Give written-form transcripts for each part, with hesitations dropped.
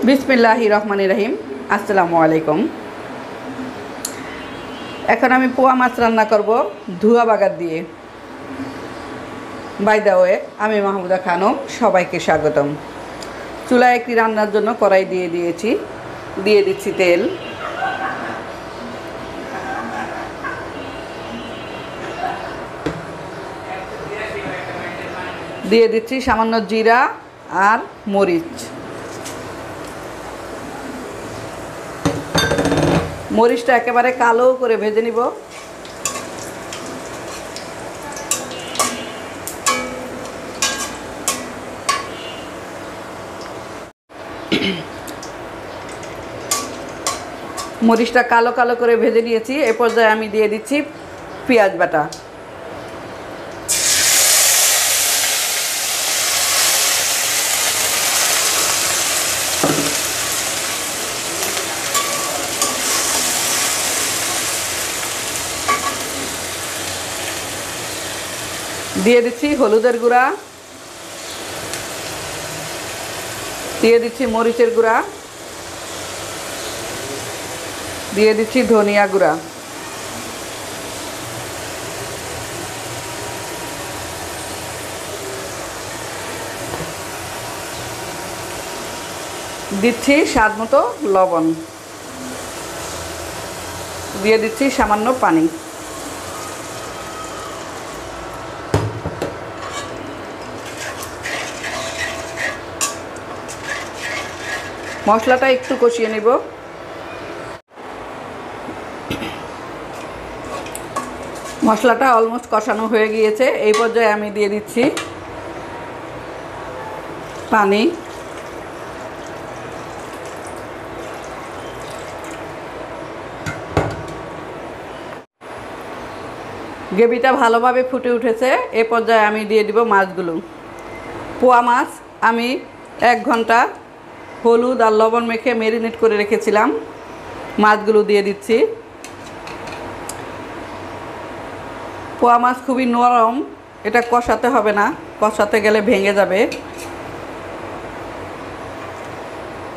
বিসমিল্লাহির রহমানির রহিম। আসসালামু আলাইকুম। এখন আমি পোয়া মাছ রান্না করব ধোয়া বাগার দিয়ে। বাই দ্য ওয়ে, আমি মাহমুদা খানম, সবাইকে স্বাগতম। চুলায় একটি রান্নার জন্য কড়াই দিয়ে দিয়েছি, দিয়ে দিচ্ছি তেল। দিয়ে দিচ্ছি সামান্য জিরা আর মরিচ। মরিচটা একেবারে কালো করে ভেজে নিব। মরিচটা কালো কালো করে ভেজে নিয়েছি। এ পর্যায়ে আমি দিয়ে দিচ্ছি পেঁয়াজ বাটা। দিয়ে দিচ্ছি হলুদের গুঁড়া, দিয়ে দিচ্ছি মরিচের গুঁড়া, দিয়ে দিচ্ছি ধনিয়া গুঁড়া। দিচ্ছি স্বাদ মতো লবণ, দিয়ে দিচ্ছি সামান্য পানি। মশলাটা একটু কষিয়ে নিব। মশলাটা অলমোস্ট কষানো হয়ে গিয়েছে। এই পর্যায়ে আমি দিয়ে দিচ্ছি পানি। গ্রেভিটা ভালোভাবে ফুটে উঠেছে। এ পর্যায়ে আমি দিয়ে দিব মাছগুলো। পোয়া মাছ আমি 1 ঘন্টা হলুদ আর লবণ মেখে ম্যারিনেট করে রেখেছিলাম। মাছগুলো দিয়ে দিচ্ছি। পোয়া মাছ খুবই নরম, এটা কষাতে হবে না, কষাতে গেলে ভেঙে যাবে।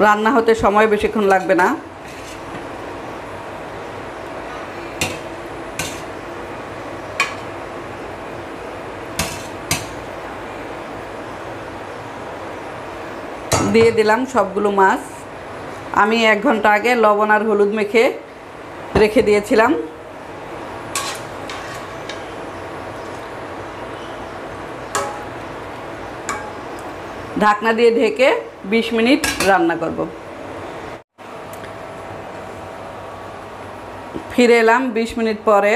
রান্না হতে সময় বেশিক্ষণ লাগবে না। দিয়ে দিলাম সবগুলো মাছ। আমি 1 ঘন্টা আগে লবণ আর হলুদ মেখে রেখে দিয়েছিলাম। ঢাকনা দিয়ে ঢেকে 20 মিনিট রান্না করব। ফিরে এলাম 20 মিনিট পরে।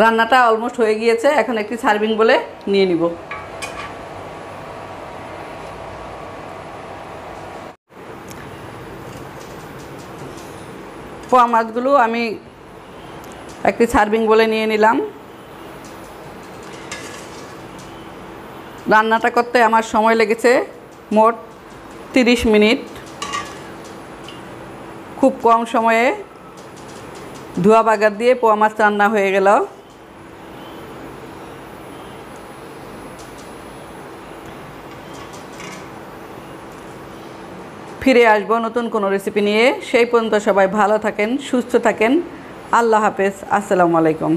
রান্নাটা অলমোস্ট হয়ে গিয়েছে। এখন একটি সার্ভিং বলে নিয়ে নিব। পোয়া মাছগুলো আমি একটি সার্ভিং বলে নিয়ে নিলাম। রান্নাটা করতে আমার সময় লেগেছে মোট 30 মিনিট। খুব কম সময়ে ধোয়া বাগার দিয়ে পোয়া মাছ রান্না হয়ে গেল। ফিরে আসবো নতুন কোনো রেসিপি নিয়ে। সেই পর্যন্ত সবাই ভালো থাকেন, সুস্থ থাকেন। আল্লাহ হাফেজ। আসসালামু আলাইকুম।